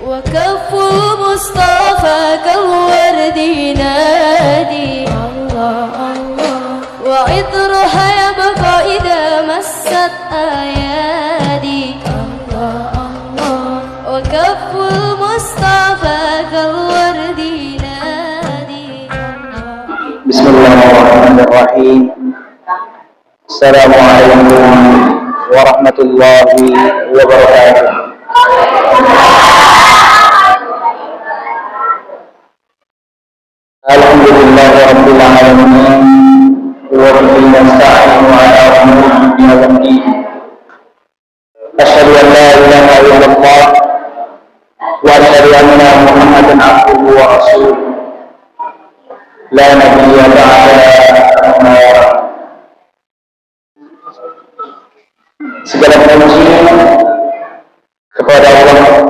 وكف المصطفى كالورد ينادي الله الله، وعطرها يبقى إذا مست أيادي الله الله، وكف المصطفى كالورد ينادي الله. بسم الله الرحمن الرحيم. السلام عليكم ورحمة الله وبركاته. Alhamdulillah rabbil alamin wa bihi nasta'inu ala umuri dunya wad din. Asyhadu an la ilaha illallah wa asyhadu anna Muhammadan abduhu wa rasuluh. La nabiyya ba'da. Segala puji kepada Allah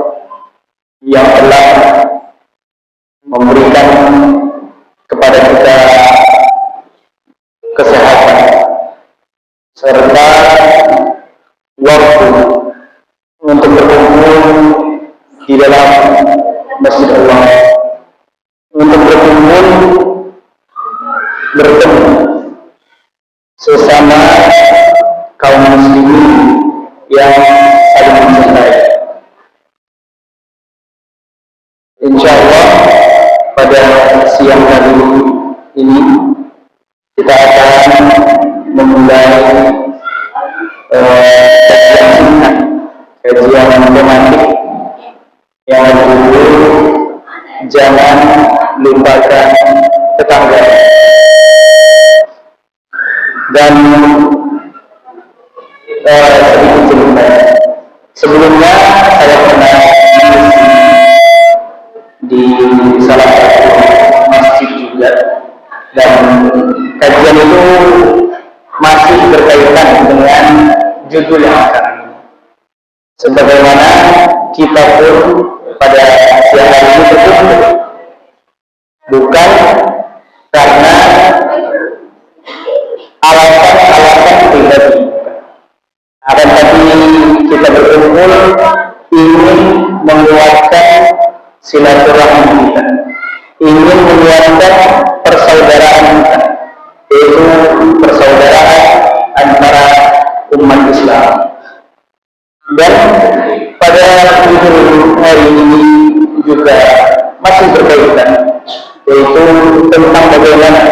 yang telah memberikan kepada kita kesehatan serta waktu untuk berkumpul di dalam masjid Allah, untuk berkumpul bertemu sesama kaum muslimin yang saling mencintai. Insyaallah pada siang hari ini kita akan memulai kajian tematik yang berjudul Jangan Lupakan Tetangga. Dan sedikit cerita, sebelumnya saya pernah di salah satu masjid juga, dan kajian itu masih berkaitan dengan judul yang akan ini. Sebagaimana kita pun pada siang hari ini berkumpul bukan karena alasan-alasan pribadi, akan tapi kita berkumpul ingin menguatkan silaturahmi kita, ingin menguatkan persaudaraan kita, yaitu persaudaraan antara umat Islam. Dan pada judul hari ini juga masih berkaitan, yaitu tentang bagaimana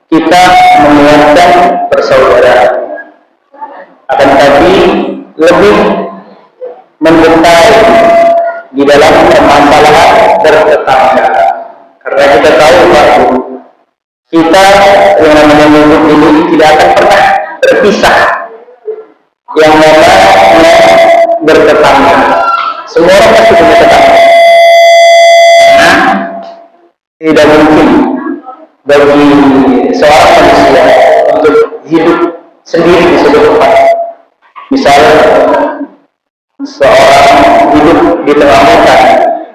kita menguatkan persaudaraan, akan tapi lebih mendetail di dalam permasalahan bertetangga. Karena kita tahu bahwa kita yang namanya hidup ini tidak akan pernah terpisah yang namanya bertetangga. Semua orang pasti punya tetangga. Nah, tidak mungkin bagi seorang manusia untuk hidup sendiri di suatu tempat. Misalnya seorang hidup di tengah hutan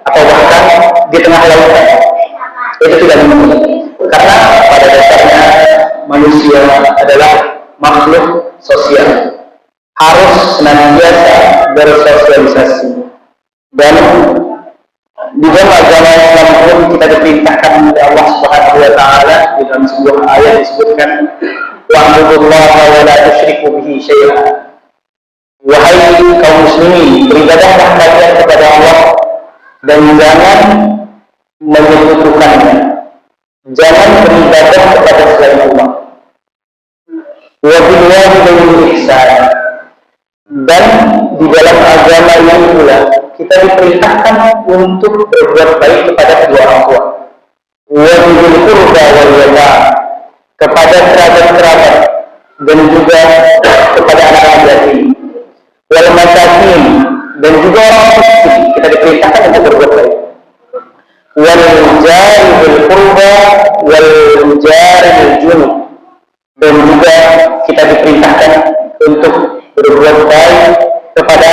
atau bahkan di tengah lautan, itu tidak mungkin, karena pada dasarnya manusia adalah makhluk sosial, harus senantiasa bersosialisasi. Dan di dalam agama Islam pun kita diperintahkan oleh Allah Subhanahu wa taala di dalam sebuah ayat disebutkan wa'budullaha wa la tusyriku bihi syai'an. Wahai kaum muslimin, beribadahlah kalian kepada Allah dan jangan menyekutukannya, jangan beribadah kepada selain Allah. Wa bil walidayni ihsan. Dan di dalam agama ini pula kita diperintahkan untuk berbuat baik kepada kedua orang tua. Wa bil qurba wal yatama, kepada kerabat-kerabat dan juga kepada anak-anak yatim. Wal masakin, dan juga orang miskin kita diperintahkan untuk berbuat baik. Wal jari bil qurba wal jari bil junub, dan juga kita diperintahkan untuk berbuat baik kepada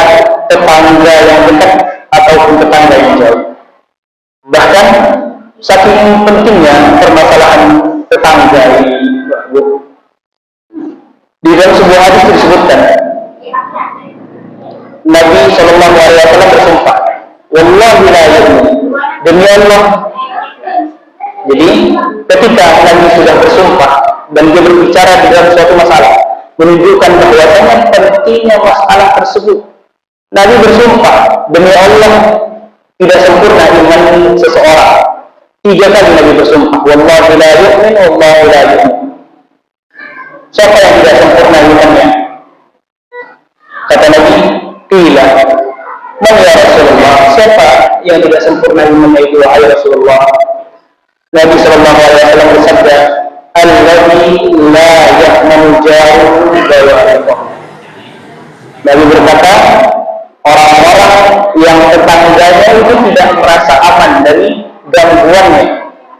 tetangga yang dekat ataupun tetangga yang jauh. Bahkan saking pentingnya permasalahan tetangga ini, di dalam sebuah hadis disebutkan Nabi Shallallahu Alaihi Wasallam bersumpah, wallahi la yu'min, demi Allah. Jadi ketika Nabi sudah bersumpah dan dia berbicara di dalam suatu masalah, menunjukkan bahwasanya pentingnya masalah tersebut. Nabi bersumpah, demi Allah tidak sempurna iman seseorang. 3 kali Nabi bersumpah, wallahi la yu'min, wallahi la yu'min. Siapa yang tidak sempurna imannya? Kata Nabi, qila, man ya Rasulullah, siapa yang tidak sempurna imannya itu, wahai Rasulullah? Nabi sallallahu alaihi wasallam bersabda, alladzi la ya'manu jaruhu bawa'iqah. Nabi berkata, orang-orang yang tetangganya itu tidak merasa aman dari gangguannya.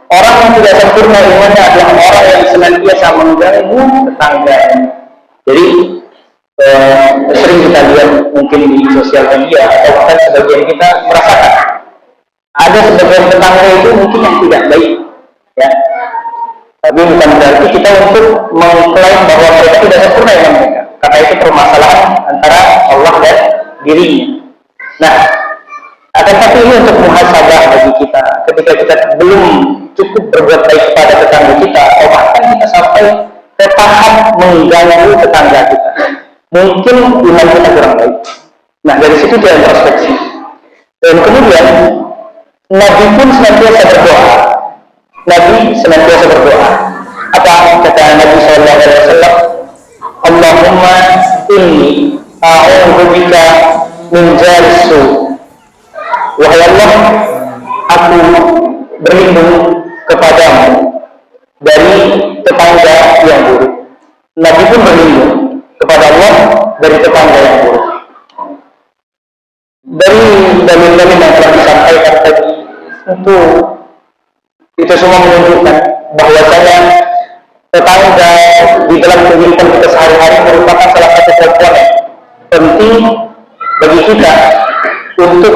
Orang yang tidak sempurna imannya adalah orang yang senantiasa mengganggu tetangganya. Jadi sering kita lihat mungkin di sosial media atau bahkan sebagian kita merasakan ada sebagian tetangga itu mungkin yang tidak baik, ya. Tapi bukan berarti kita untuk mengklaim bahwa mereka tidak sempurna iman mereka, karena itu permasalahan antara Allah dan dirinya. Nah, akan tapi ini untuk muhasabah bagi kita ketika kita belum cukup berbuat baik kepada tetangga kita, atau bahkan kita sampai ke tahap mengganggu tetangga kita. Mungkin iman kita kurang baik. Nah, dari situ dia introspeksi. Dan kemudian Nabi pun senantiasa berdoa. Nabi senantiasa berdoa. Apa kata Nabi sallallahu alaihi wasallam? Allahumma inni a'udzubika min jaris su. Wahai Allah, aku berlindung kepadamu dari tetangga yang buruk. Nabi pun berlindung kepada Allah dari tetangga yang buruk. Dari dalil-dalil yang telah disampaikan tadi, tentu itu semua menunjukkan bahwasanya tetangga di dalam kehidupan kita sehari-hari merupakan salah satu kekuatan penting bagi kita untuk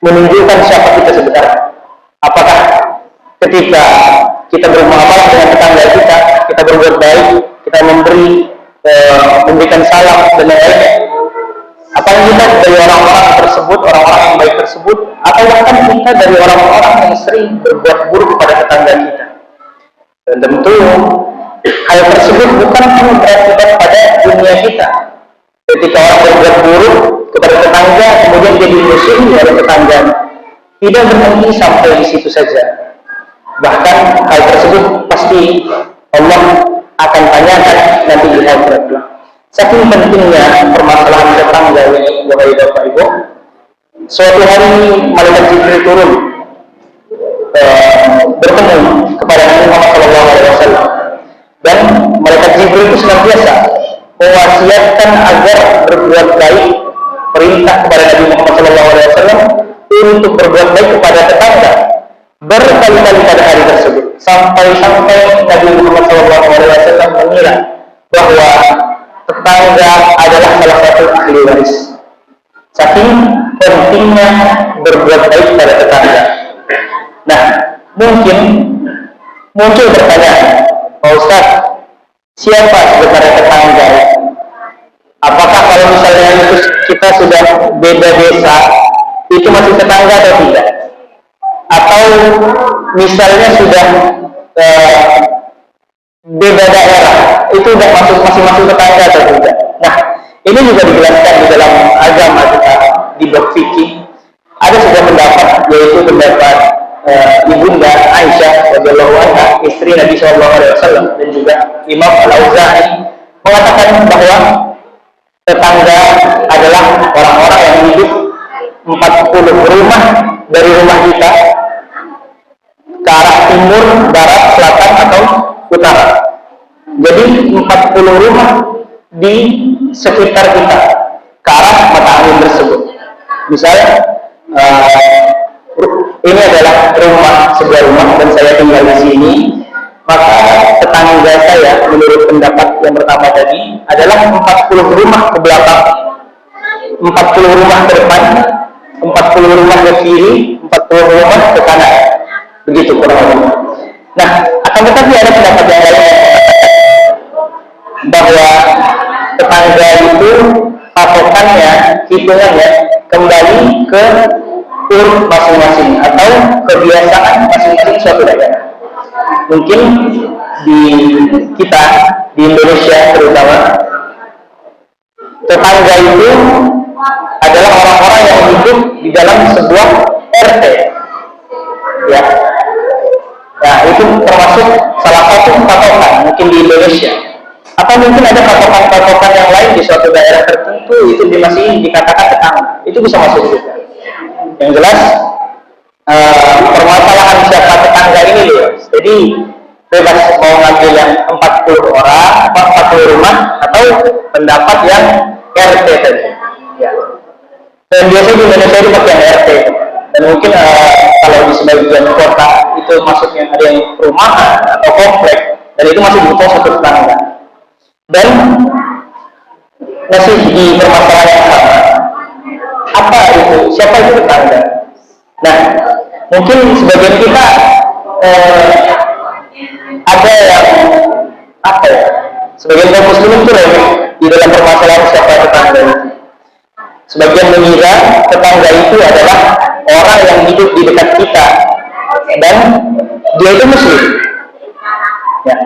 menunjukkan siapa kita sebenarnya. Apakah ketika kita bermuamalah dengan tetangga kita berbuat baik, kita memberikan salam dan lain-lainnya, apa yang kita dari orang-orang tersebut, orang-orang yang baik tersebut, atau bahkan kita dari orang-orang yang sering berbuat buruk kepada tetangga kita. Dan tentu hal tersebut bukan hanya berakibat pada dunia kita. Ketika orang berbuat buruk kepada tetangga, kemudian jadi musuh oleh tetangga, tidak berhenti sampai di situ saja. Bahkan hal tersebut pasti Allah akan tanyakan nanti di akhirat. Saking pentingnya permasalahan tetangga ini, Bapak Ibu, suatu hari malaikat Jibril turun bertemu kepada Nabi Muhammad SAW, dan malaikat Jibril itu senantiasa mewasiatkan agar berbuat baik, perintah kepada Nabi Muhammad SAW untuk berbuat baik kepada tetangga berkali-kali pada hari tersebut, sampai-sampai Nabi Muhammad SAW mengira bahwa tetangga adalah salah satu ahli waris. Saking pentingnya berbuat baik pada tetangga. Nah, mungkin muncul pertanyaan, Pak Ustaz, siapa sebenarnya tetangga? Apakah kalau misalnya itu kita sudah beda desa, itu masih tetangga atau tidak? Atau misalnya sudah beda daerah, itu sudah masih masuk tetangga atau tidak? Nah, ini juga dijelaskan di dalam agama kita di bab fikih. Ada sebuah pendapat, yaitu pendapat Ibunda Aisyah radhiyallahu anha, istri Nabi SAW, dan juga Imam Al-Auza'i mengatakan bahwa tetangga adalah orang-orang yang hidup 40 rumah dari rumah kita ke arah timur, barat, selatan, atau utara. Jadi 40 rumah di sekitar kita ke arah mata angin tersebut. Misalnya ini adalah sebuah rumah dan saya tinggal di sini, maka tetangga saya menurut pendapat yang pertama tadi adalah 40 rumah ke belakang, 40 rumah ke depan, 40 rumah ke kiri, 40 rumah ke kanan, begitu kurang lebih. Nah, akan tetapi ada pendapat yang lain bahwa tetangga itu patokannya, hitungannya kembali ke urut masing-masing atau kebiasaan masing-masing suatu daerah. Mungkin di kita di Indonesia terutama, tetangga itu adalah orang-orang yang hidup di dalam sebuah RT, ya. Nah, itu termasuk salah satu patokan mungkin di Indonesia. Atau mungkin ada patokan-patokan yang lain di suatu daerah tertentu itu masih dikatakan tetangga. Itu bisa masuk juga. Yang jelas permasalahan siapa tetangga ini loh. Jadi bebas mau ngambil yang 40 orang, 40 rumah atau pendapat yang RT tadi. Ya. Dan biasanya di Indonesia itu pakai RT. Dan mungkin kalau di sebagian kota itu maksudnya ada yang perumahan atau komplek, dan itu masih butuh satu tetangga. Dan masih di permasalahan yang sama. Apa itu? Siapa itu tetangga? Nah, mungkin sebagian kita ada yang apa ya? Sebagian kaum muslimin itu remeh di dalam permasalahan siapa tetangga itu. Sebagian mengira tetangga itu adalah orang yang hidup di dekat kita dan dia itu muslim. Ya.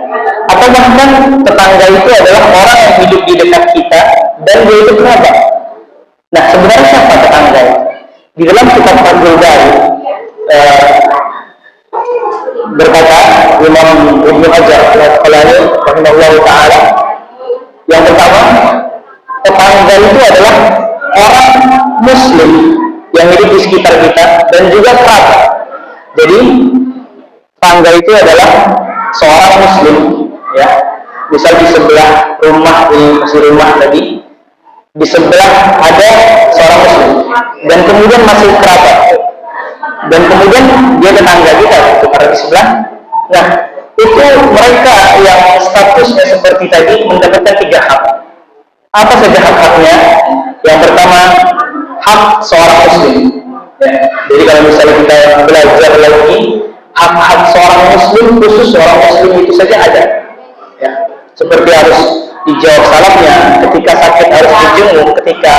Atau bahkan tetangga itu adalah orang yang hidup di dekat kita dan dia itu kerabat. Nah, sebenarnya siapa tetangga? Di dalam kitab Fathul Bari berkata Imam Ibnu Hajar rahimahullah taala, yang pertama, tetangga itu adalah orang muslim yang hidup di sekitar kita dan juga kerabat. Jadi tetangga itu adalah seorang muslim, ya. Misal di sebelah rumah ini masih rumah tadi, di sebelah ada seorang muslim dan kemudian masih kerabat, dan kemudian dia tetangga kita karena di sebelah. Nah, itu mereka yang statusnya seperti tadi mendapatkan 3 hak. Apa saja hak-haknya? Yang pertama, hak seorang muslim. Ya. Jadi kalau misalnya kita belajar lagi, hak-hak seorang muslim, khusus seorang muslim itu saja ada. Ya. Seperti harus dijawab salamnya, ketika sakit harus dijenguk, ketika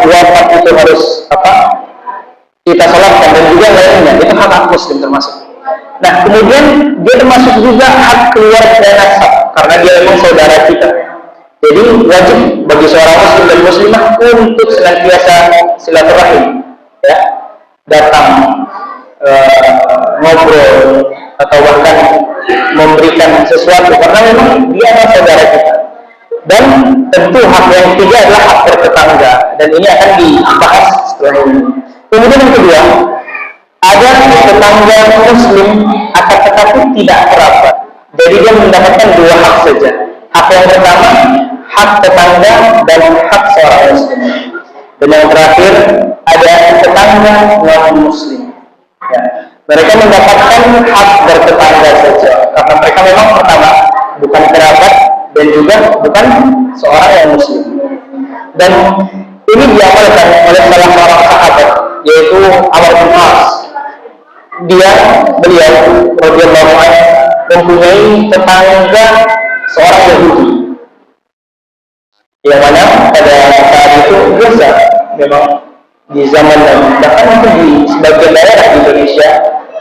wafat itu harus kita salamkan, dan juga lainnya. Itu hak-hak muslim termasuk. Nah, kemudian dia termasuk juga hak keluarga nasab, karena dia memang saudara kita. Jadi wajib bagi seorang muslim dan muslimah untuk senantiasa silaturahim, ya, datang ngobrol atau bahkan memberikan sesuatu, karena memang dia adalah saudara kita. Dan tentu hak yang ketiga adalah hak bertetangga, dan ini akan dibahas setelah ini. Kemudian yang kedua, ada tetangga muslim akan tetapi tidak kerabat. Jadi dia mendapatkan 2 hak saja. Hak yang pertama, hak tetangga dan hak seorang muslim. Dan yang terakhir, ada tetangga non-muslim. Ya. Mereka mendapatkan hak bertetangga saja, karena mereka memang pertama bukan kerabat dan juga bukan seorang yang muslim. Dan ini diamalkan oleh salah seorang sahabat, yaitu Amr bin As. Beliau radhiyallahu anhu mempunyai tetangga seorang Yahudi, yang mana pada saat itu biasa memang di zaman dan bahkan mungkin di sebagian daerah di Indonesia,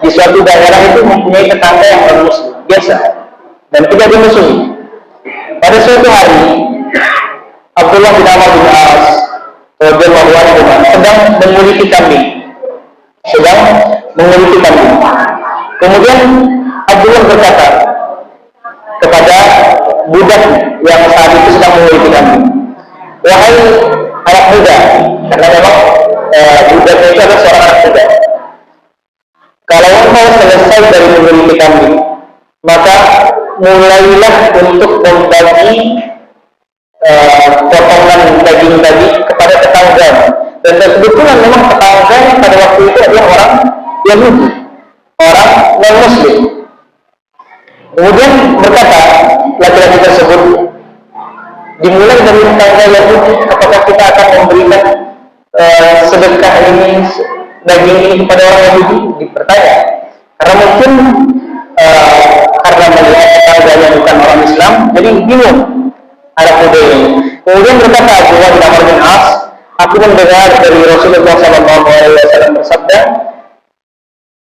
di suatu daerah itu mempunyai tetangga yang non-muslim biasa dan tidak dimusuhi. Pada suatu hari Abdullah bin Amr bin As radhiyallahu anhu sedang menguliti kambing. Kemudian Abdullah berkata kepada budak yang saat itu sedang menguliti kambing, "Wahai anak muda," karena memang budaknya itu adalah seorang anak muda, "kalau engkau selesai dari menguliti kambing, maka mulailah untuk membagi potongan daging tadi kepada tetangga." Dan kebetulan memang tetangganya pada waktu itu adalah orang Yahudi, orang non-muslim. Kemudian berkata laki-laki tersebut, dimulai dari tetangga Yahudi, apakah kita akan memberikan sedekah ini, daging ini kepada orang Yahudi? Dipertanya, karena mungkin karena melihat tetangganya bukan orang Islam, jadi bingung anak muda ini. Kemudian berkata Abdullah bin Amr bin As, aku mendengar dari Rasulullah SAW bersabda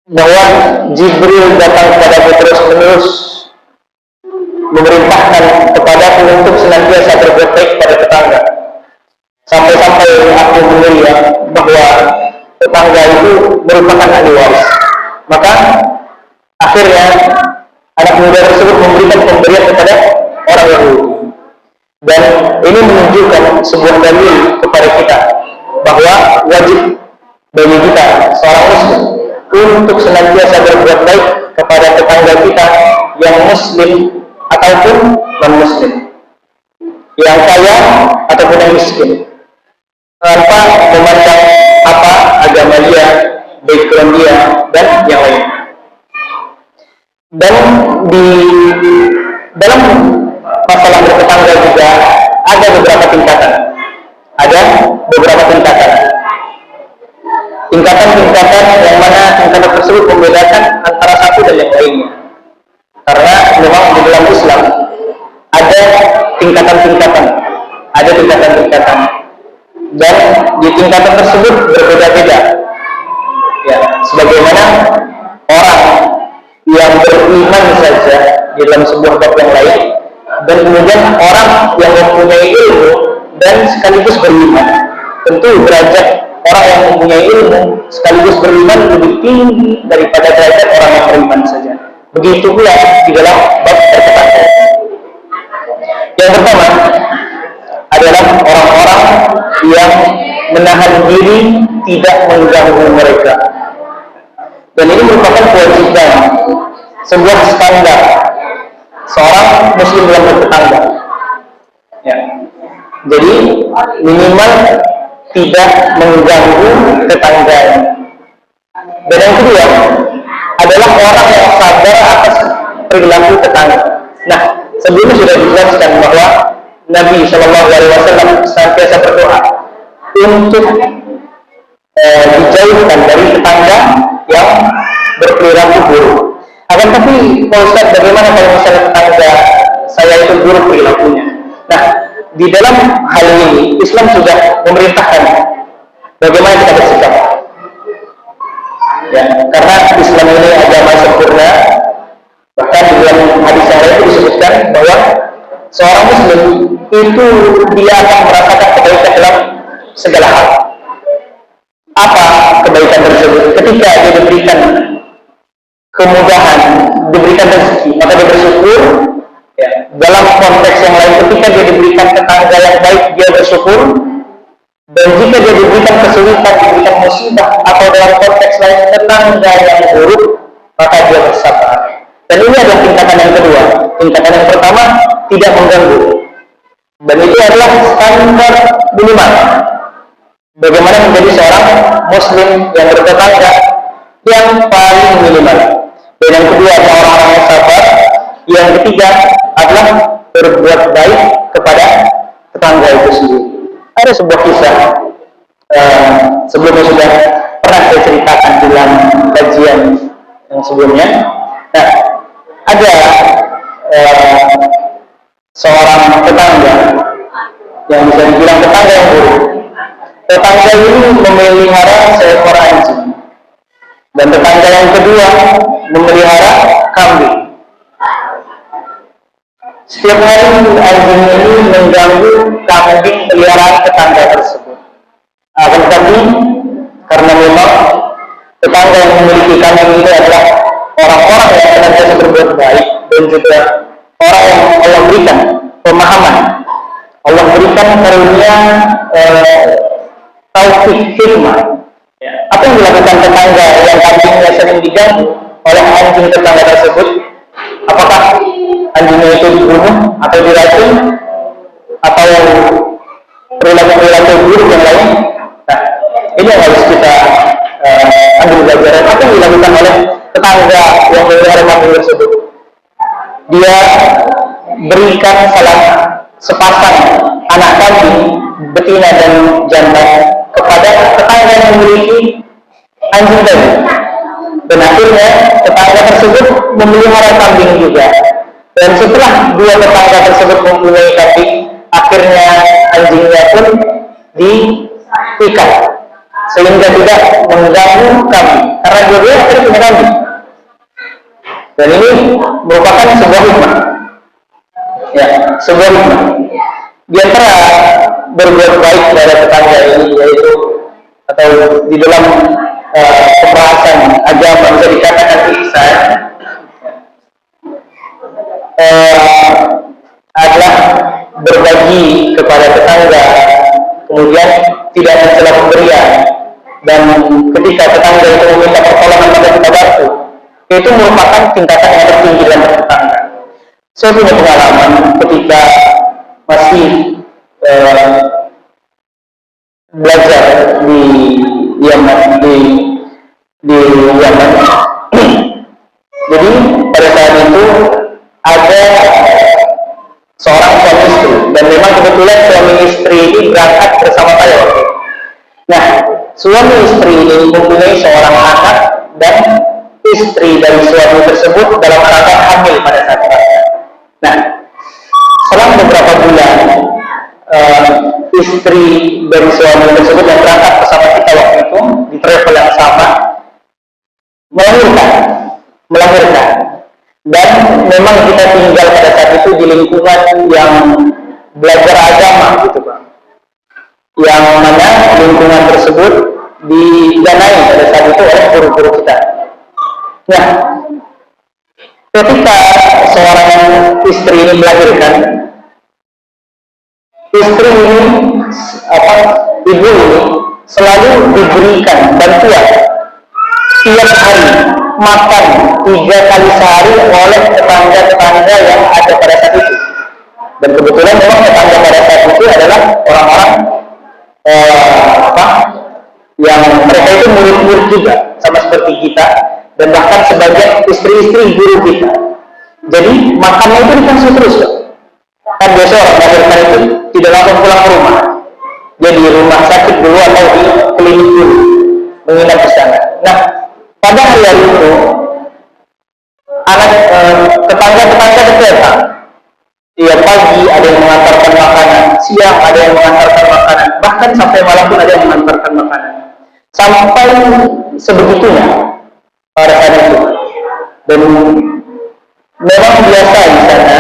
bahwa Jibril datang kepadaku terus menerus memerintahkan kepadaku untuk senantiasa berbuat baik pada tetangga, sampai-sampai aku melihat bahwa tetangga itu merupakan ahli waris. Maka akhirnya anak muda tersebut memberikan pemberian kepada orang Yahudi, dan ini menunjukkan sebuah dalil kepada kita bahwa wajib bagi kita seorang muslim untuk senantiasa berbuat baik kepada tetangga kita yang muslim ataupun non muslim, yang kaya ataupun yang miskin, tanpa memandang apa agama dia, background dia, dan yang lain. Dan di dalam masalah bertetangga juga ada beberapa tingkatan. Tingkatan yang mana tingkatan tersebut membedakan antara satu dan yang lainnya. Karena memang di dalam Islam ada tingkatan-tingkatan, dan di tingkatan tersebut berbeda-beda. Ya, sebagaimana orang yang beriman saja di dalam sebuah bab yang lain, dan kemudian orang yang mempunyai ilmu dan sekaligus beriman, tentu derajat orang yang mempunyai ilmu sekaligus beriman lebih tinggi daripada derajat orang yang beriman saja. Begitu pula di dalam bab bertetangga. Yang pertama adalah orang-orang yang menahan diri tidak mengganggu mereka, dan ini merupakan kewajiban, sebuah standar seorang muslim dalam bertetangga. Ya. Jadi minimal tidak mengganggu tetangganya. Dan yang kedua adalah orang yang sadar atas perilaku tetangga. Nah, sebelumnya sudah dijelaskan bahwa Nabi SAW senantiasa berdoa untuk dijauhkan dari tetangga yang berperilaku buruk. Akan tapi, Pak Ustaz, bagaimana kalau misalnya tetangga saya itu buruk perilakunya? Nah, di dalam hal ini Islam sudah memerintahkan bagaimana kita bersikap. Ya, karena Islam ini agama sempurna. Bahkan di dalam hadis yang lain disebutkan bahwa seorang muslim itu dia akan merasakan kebaikan dalam segala hal. Apa kebaikan tersebut? Ketika dia diberikan kemudahan, diberikan rezeki, maka dia bersyukur. Ya, dalam konteks yang lain, ketika dia diberikan tetangga yang baik, dia bersyukur. Dan jika dia diberikan kesulitan, diberikan musibah, atau dalam konteks lain tetangga yang buruk, maka dia bersabar. Dan ini adalah tingkatan yang kedua. Tingkatan yang pertama, tidak mengganggu. Dan itu adalah standar minimal bagaimana menjadi seorang muslim yang bertetangga yang paling minimal. Dan yang kedua adalah orang-orang yang sabar. Yang ketiga adalah berbuat baik kepada tetangga itu sendiri. Ada sebuah kisah sebelumnya sudah pernah saya ceritakan dalam kajian yang sebelumnya. Nah, ada seorang tetangga yang bisa dibilang tetangga yang buruk. Tetangga ini memelihara seekor anjing, dan tetangga yang kedua memelihara kambing. Setiap hari anjing ini mengganggu kambing peliharaan tetangga tersebut. Akan tetapi karena memang tetangga yang memiliki kambing ini adalah orang-orang yang senantiasa berbuat baik, dan juga orang yang Allah berikan pemahaman, Allah berikan karunia taufik hikmah. Ya. Apa yang dilakukan tetangga yang kambingnya sering diganggu oleh anjing tetangga tersebut? Apakah anjingnya itu dibunuh atau diracun atau perilaku buruk yang lain? Nah, ini yang harus kita ambil pelajaran. Apa yang dilakukan oleh tetangga yang memelihara kambing tersebut? Dia berikan salah sepasang anak kambing betina dan jantan kepada tetangga yang memiliki anjing tadi. Dan akhirnya tetangga tersebut memelihara kambing juga. Dan setelah dua tetangga tersebut mempunyai kambing, akhirnya anjingnya pun ikat sehingga tidak mengganggu kami, karena dua-duanya tadi punya kami. Dan ini merupakan sebuah hikmah, ya, sebuah hikmah. Di antara berbuat baik pada tetangga ini, yaitu atau di dalam pembahasan agama bisa dikatakan ihsan, adalah berbagi kepada tetangga, kemudian tidak mencela pemberian, dan ketika tetangga itu meminta pertolongan maka kita bantu. Itu merupakan tingkatan yang tertinggi dalam bertetangga. Saya punya pengalaman ketika masih belajar di Yaman, di Yaman. Jadi pada saat itu ada seorang suami istri, dan memang kebetulan suami istri ini berangkat bersama saya waktu itu. Nah, suami istri ini mempunyai seorang anak, dan istri dari suami tersebut dalam keadaan hamil pada saat itu. Nah, selang beberapa bulan istri dari suami tersebut yang berangkat bersama kita waktu itu di travel yang sama melahirkan. Dan memang kita tinggal pada saat itu di lingkungan yang belajar agama gitu Pak, yang mana lingkungan tersebut didanai pada saat itu oleh guru-guru kita. Nah, ketika seorang istri ini melahirkan, istri ini ibu ini selalu diberikan bantuan tiap hari makan 3 kali sehari oleh tetangga-tetangga yang ada pada saat itu. Dan kebetulan memang tetangga pada saat itu adalah orang-orang yang mereka itu murid-murid juga sama seperti kita, dan bahkan sebagai istri-istri guru kita. Jadi makannya itu dikasih terus Pak. Kan biasa orang melahirkan itu tidak langsung pulang ke rumah, dia di rumah sakit dulu atau di klinik dulu menginap di sana. Nah, pada hari itu anak tetangga-tetangga datang. Tiap pagi ada yang mengantarkan makanan, siang ada yang mengantarkan makanan, bahkan sampai malam pun ada yang mengantarkan makanan. Sampai sebegitunya pada saat itu. Dan memang biasa di sana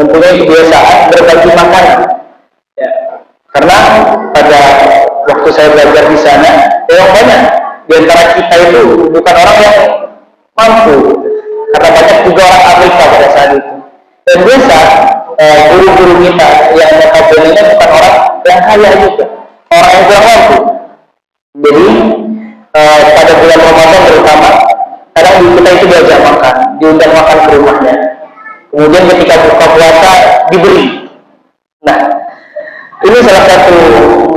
mempunyai kebiasaan berbagi makanan. Ya, karena pada waktu saya belajar di sana, memang banyak di antara kita itu bukan orang yang mampu, karena banyak juga orang Afrika pada saat itu. Dan biasa guru-guru kita yang notabene bukan orang yang kaya juga, orang yang kurang mampu. Jadi pada bulan Ramadan terutama, kadang kita itu diajak makan, diundang makan ke rumahnya. Kemudian ketika buka puasa diberi. Nah, ini salah satu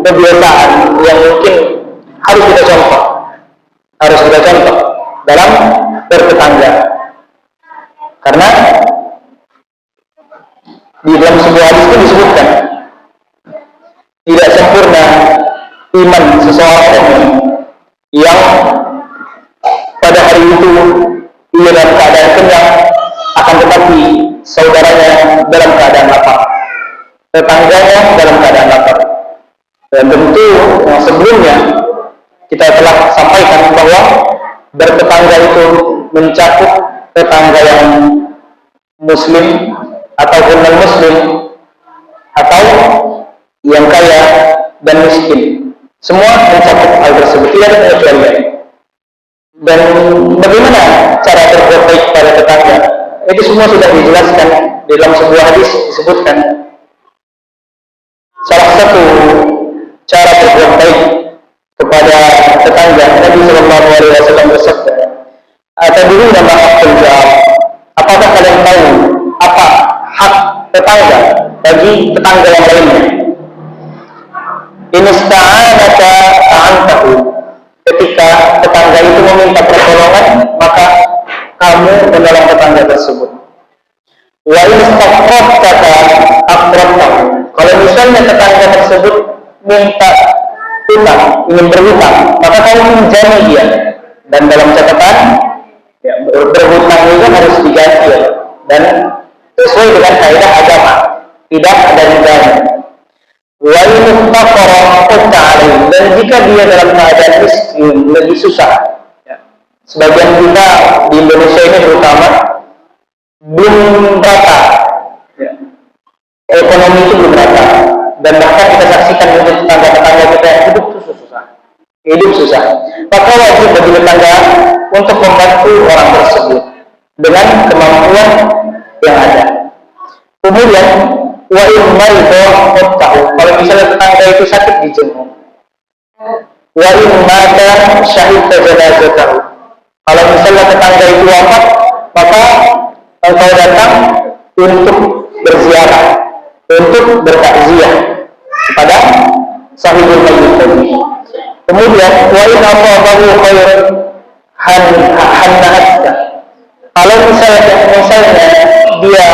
kebiasaan yang mungkin harus kita contoh dalam bertetangga. Karena di dalam sebuah hadis itu disebutkan tidak sempurna iman seseorang yang pada hari itu ia dalam keadaan kenyang, akan tetapi saudaranya dalam keadaan lapar, tetangganya dalam keadaan lapar. Dan tentu yang sebelumnya kita telah sampaikan bahwa bertetangga itu mencakup tetangga yang muslim ataupun non muslim, atau yang kaya dan miskin. Semua mencakup hal tersebut, tidak ada pengecualian. Dan bagaimana cara berbuat baik pada tetangga? Itu semua sudah dijelaskan di dalam sebuah hadis disebutkan. Salah satu cara berbuat baik kepada tetangga, Nabi Sallallahu Alaihi Wasallam bersabda, "Atadruna ma haqqul jar?" Apakah kalian tahu apa hak tetangga bagi tetangga yang lainnya? In ista'anaka a'antahu. Ketika tetangga itu meminta pertolongan, maka kamu menolong tetangga tersebut. Wa in istaqrabtaka aqrabtahu. Kalau misalnya tetangga tersebut minta utang, ingin berhutang, maka kamu menjani dia. Dan dalam catatan, ya, berhutang itu harus diganti, ya, dan sesuai dengan kaidah agama, tidak ada negara. wa in iftaqara dan jika dia dalam keadaan miskin, lagi susah. Ya. Sebagian kita di Indonesia ini terutama belum rata. Ya. Ekonomi itu belum rata. Dan bahkan kita saksikan untuk tetangga-tetangga kita yang hidup itu susah. Hidup susah. Maka wajib bagi tetangga untuk membantu orang tersebut dengan kemampuan yang ada. Kemudian wa in maridha tahu kalau misalnya tetangga itu sakit dijenguk. Wa in mata syahid janazatahu. Kalau misalnya tetangga itu wafat, maka engkau datang untuk berziarah, untuk bertakziah kepada sahibul mayyit tadi. Kemudian wa in asabahu khairun hannahatka. Kalau misalnya dia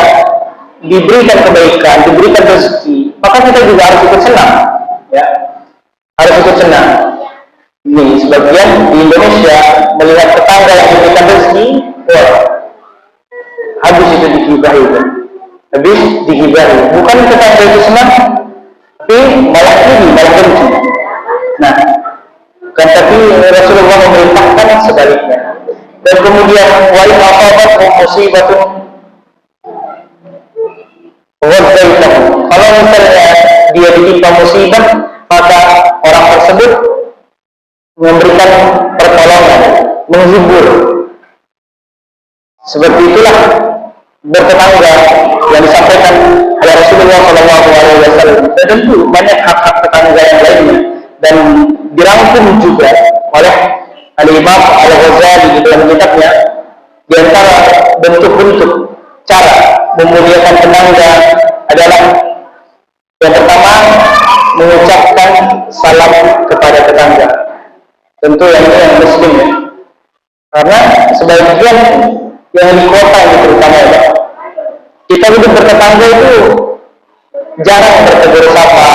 diberikan kebaikan, diberikan rezeki, maka kita juga harus ikut senang, ya, harus ikut senang. Ini sebagian di Indonesia melihat tetangga yang diberikan rezeki, wah, habis itu digibahi, habis digibahi. Bukan tetangga itu senang, tapi malah iri, malah benci. Nah, kan tapi Rasulullah memerintahkan sebaliknya. Dan kemudian wa in asabathu musibatun ghadzaitahu. Kalau misalnya dia ditimpa musibah, maka orang tersebut memberikan pertolongan, menghibur. Seperti itulah bertetangga yang disampaikan oleh Rasulullah SAW. Dan tentu banyak hak-hak tetangga yang lainnya dan dirangkum juga oleh Al-Imam Al-Ghazali di dalam kitabnya. Di antara bentuk-bentuk cara memuliakan tetangga adalah yang pertama mengucapkan salam kepada tetangga. Tentu yang ini yang muslim ya. Karena sebagian yang di kota ini terutama ya, kita hidup bertetangga itu jarang bertegur sapa,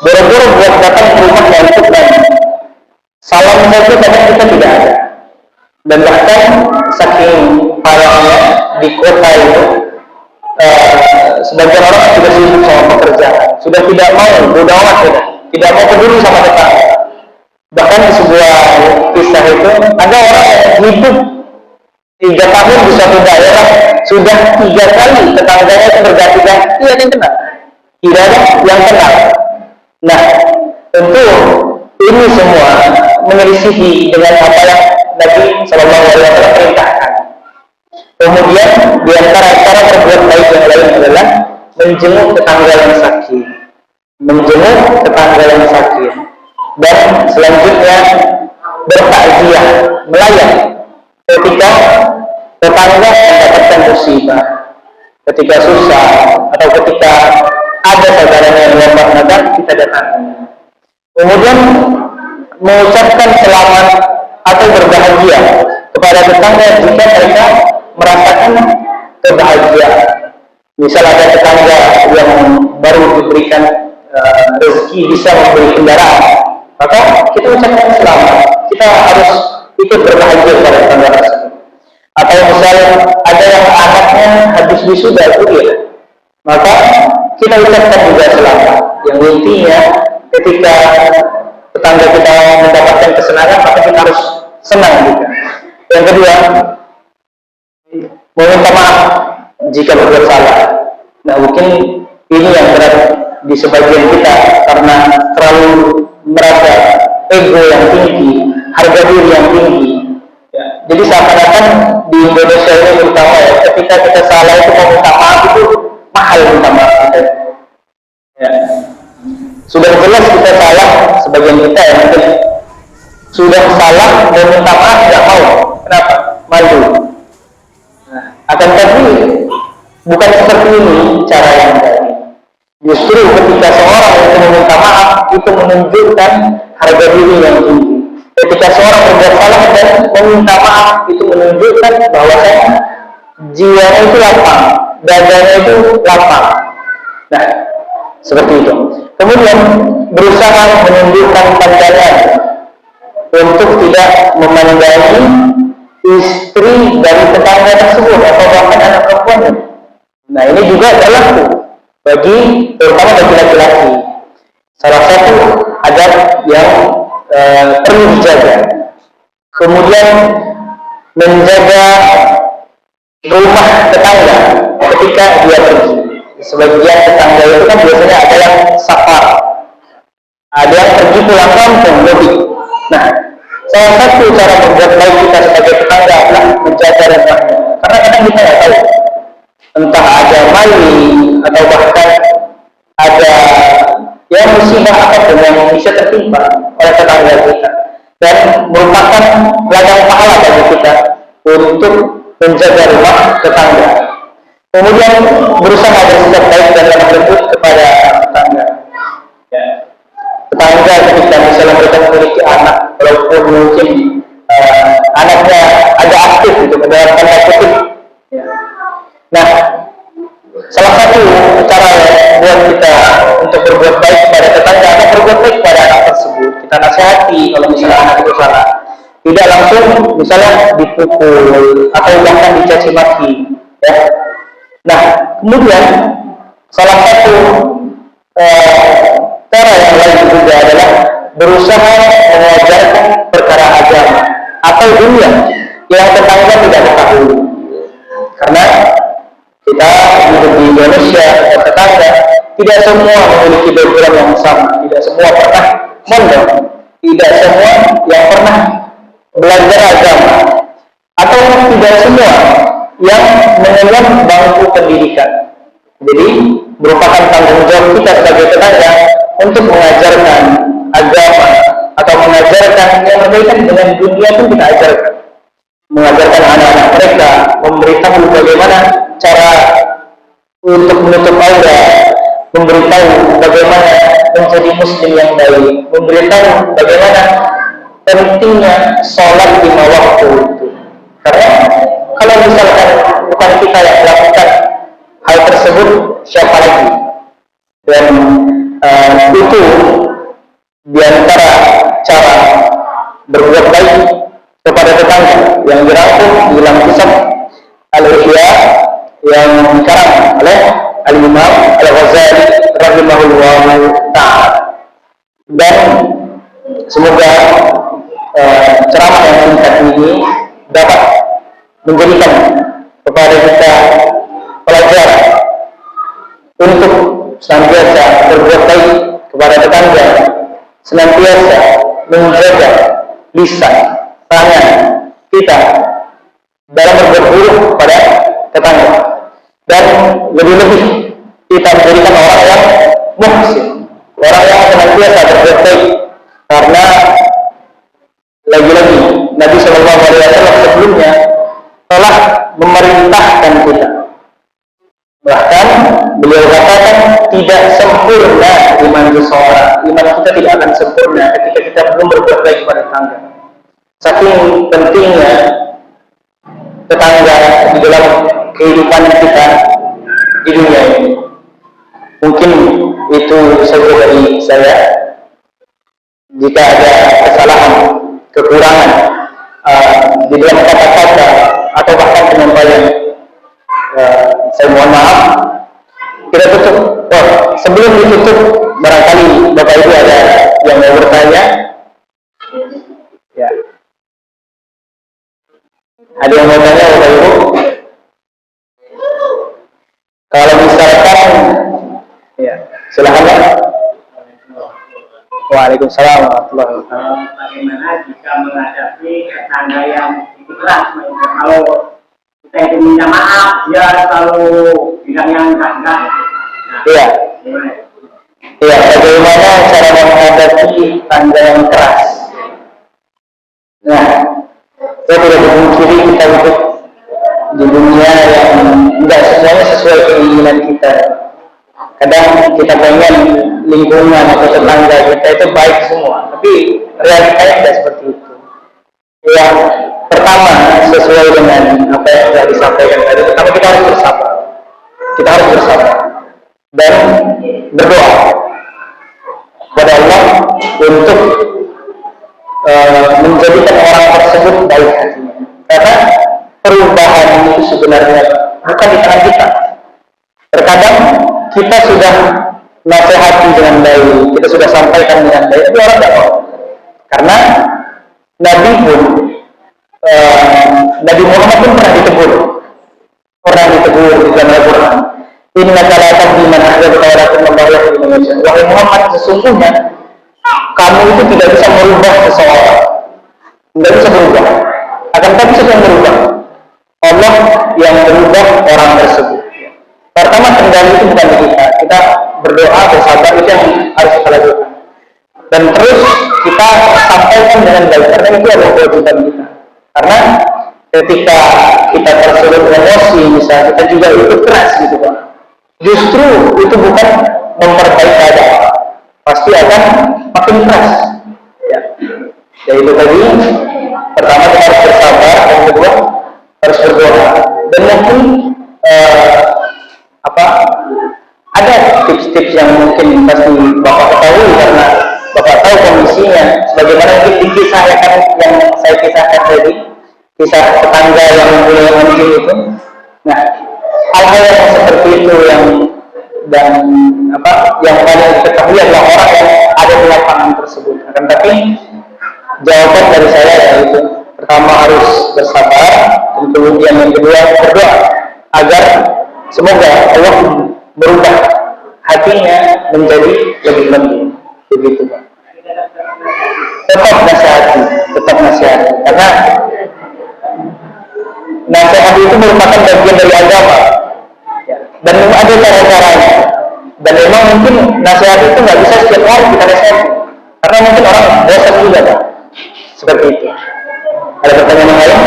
boro-boro buat datang ke rumah yang dan salam saja kadang kita tidak ada. Dan bahkan saking parahnya di kota itu, sebagian orang sudah sibuk sama pekerjaan, sudah tidak mau bodo amat, tidak mau peduli sama tetangga. Bahkan di sebuah kisah itu ada orang yang hidup 3 tahun di suatu daerah, sudah 3 kali tetangganya itu berganti-ganti yang kenal, tidak ada yang kenal. Nah, tentu ini semua menyelisihi dengan apa yang Nabi SAW perintahkan. Kemudian di antara cara berbuat baik yang lain adalah menjenguk tetangga yang sakit, menjenguk tetangga yang sakit, dan selanjutnya bertakziah, melayat ketika tetangga mendapatkan musibah, ketika susah atau ketika ada saudaranya yang wafat, maka kita datangi. Kemudian mengucapkan selamat atau berbahagia kepada tetangga jika mereka merasakan kebahagiaan. Misal ada tetangga yang baru diberikan rezeki bisa membeli kendaraan, maka kita ucapkan selamat. Kita harus ikut berbahagia kepada tetangga tersebut. Atau misal ada yang anaknya habis wisuda kuliah, maka kita ucapkan juga selamat. Yang intinya ketika tetangga kita mendapatkan kesenangan, maka kita harus senang juga. Yang kedua, meminta maaf jika berbuat salah. Nah, mungkin ini yang berat di sebagian kita karena terlalu merasa ego yang tinggi, harga diri yang tinggi. Ya, jadi seakan-akan di Indonesia ini terutama ya, ketika kita salah itu mau minta maaf itu mahal minta maaf kita. Ya. Sudah jelas kita salah, sebagian kita ya mungkin sudah salah dan minta maaf tidak mau. Kenapa? Malu. Nah, akan tapi bukan seperti ini cara yang baik. Justru ketika seorang itu meminta maaf itu menunjukkan harga diri yang tinggi. Ketika seorang berbuat salah dan meminta maaf itu menunjukkan bahwasanya jiwanya itu lapang, dadanya itu lapang. Nah, seperti itu. Kemudian berusaha menunjukkan pandangan untuk tidak memandangi istri dari tetangga tersebut atau bahkan anak perempuannya. Nah, ini juga berlaku bagi terutama bagi laki-laki. salah satu adab yang perlu dijaga. Kemudian menjaga rumah tetangga ketika dia pergi. Sebagian tetangga itu kan biasanya ada yang safar, ada yang pergi pulang kampung, mudik. Nah, salah satu cara membuat baik kita sebagai tetangga adalah menjaga rumahnya. Karena kadang kita nggak tahu, entah ada maling atau bahkan ada yang musibah apapun yang bisa tertimpa oleh tetangga kita, dan merupakan ladang pahala bagi kita untuk menjaga rumah tetangga. Kemudian berusaha bersikap baik dan lemah lembut kepada tetangga. Tetangga ketika misalnya mereka memiliki anak, walaupun mungkin anaknya agak aktif gitu, dalam tanda kutip. Nah, salah satu cara buat kita untuk berbuat baik kepada tetangga atau berbuat baik kepada anak tersebut, kita nasihati kalau misalnya anak itu salah. Tidak langsung misalnya dipukul atau bahkan dicaci maki, ya. Nah, kemudian salah satu cara yang lain juga adalah berusaha mengajarkan perkara agama atau dunia yang tetangga tidak ketahui. Karena kita hidup di Indonesia, tetangga tidak semua memiliki background yang sama, tidak semua pernah mondok, tidak semua yang pernah belajar agama, atau tidak semua yang mengenyam bangku pendidikan. Jadi merupakan tanggung jawab kita sebagai tetangga untuk mengajarkan agama atau mengajarkan yang berkaitan dengan dunia pun kita ajarkan, mengajarkan anak-anak mereka, memberitahu bagaimana cara untuk menutup aurat, memberitahu bagaimana menjadi muslim yang baik, memberitahu bagaimana pentingnya sholat 5 waktu itu. Karena kalau misalkan bukan kita yang melakukan hal tersebut, siapa lagi? Dan itu diantara cara berbuat baik kepada tetangga yang dirangkum di dalam kisah Al-Ihya yang dikarang oleh Al-Imam Al-Ghazali rahimahullah ta'ala. Dan semoga ceramah yang singkat ini dapat menjadikan kepada kita pelajaran untuk senantiasa berbuat baik kepada tetangga, senantiasa menjaga lisan, tangan kita dalam berbuat buruk kepada tetangga, dan lebih-lebih kita menjadikan orang yang muhsin, orang yang senantiasa berbuat baik. Karena lagi-lagi Nabi Shallallahu Alaihi Wasallam sebelumnya telah memerintahkan kita. Bahkan beliau katakan tidak sempurna iman seseorang, iman kita tidak akan sempurna ketika kita belum berbuat baik kepada tetangga. Saking pentingnya tetangga di dalam kehidupan kita di dunia ini. Mungkin itu saja dari saya. Jika ada kesalahan, kekurangan di dalam kata-kata atau bahkan penyampaian, saya mohon maaf. Kita tutup. Sebelum ditutup, barangkali Bapak Ibu ada yang mau bertanya. Ya. Ada yang mau tanya, Bapak Ibu? Kalau misalkan, ya, silakan. Waalaikumsalam warahmatullahi wabarakatuh. Bagaimana jika menghadapi tetangga yang keras? Kalau kita itu minta maaf, dia selalu bilang yang enggak. Iya. Iya, bagaimana cara menghadapi tetangga yang keras? Nah, saya tidak memungkiri kita hidup di dunia yang tidak semuanya sesuai keinginan kita. Kadang kita pengen lingkungan atau tetangga kita itu baik semua, tapi realitanya tidak seperti itu. Yang pertama, sesuai dengan apa yang sudah disampaikan tadi, pertama kita harus bersabar. Kita harus bersabar dan berdoa kepada Allah untuk menjadikan orang tersebut baik hatinya. Karena perubahan itu sebenarnya bukan di tangan kita. Terkadang kita sudah nasihati dengan baik, kita sudah sampaikan dengan baik, itu orang tidak mau. Karena Nabi pun, Nabi Muhammad pun pernah ditegur di dalam Al-Quran. Inna kalatan biman ahli kawalakum membayar di Indonesia. Wahai Muhammad, sesungguhnya kamu itu tidak bisa merubah seseorang, tidak bisa berubah. Akan tapi siapa yang berubah? Allah yang berubah orang tersebut. Pertama, kendali itu bukan di kita. Kita berdoa, bersabar, itu yang harus kita lakukan. Dan terus kita sampaikan dengan baik, karena itu adalah kewajiban kita. Karena ketika kita tersulut emosi, misalnya kita juga ikut keras gitu Pak. Justru itu bukan memperbaiki keadaan, pasti akan makin keras. Ya, itu tadi. Pertama kita harus bersabar, yang kedua harus berdoa. Dan mungkin ada tips-tips yang mungkin pasti Bapak ketahui karena Bapak tahu kondisinya. Sebagaimana dikisahkan yang saya kisahkan tadi, kisah tetangga yang mulai mungkin itu. Nah, hal-hal yang seperti itu yang paling diketahui adalah orang yang ada di lapangan tersebut. Akan tapi jawaban dari saya yaitu pertama harus bersabar, dan kemudian yang kedua berdoa agar semoga Allah berubah hatinya menjadi lebih lembut. Begitu Pak. Tetap nasihati, karena nasihat itu merupakan bagian dari agama, ya. Dan memang ada cara-caranya. Dan memang mungkin nasihat itu nggak bisa setiap hari kita nasihati, karena mungkin orang bosan juga Pak. Seperti itu. Ada pertanyaan yang lain?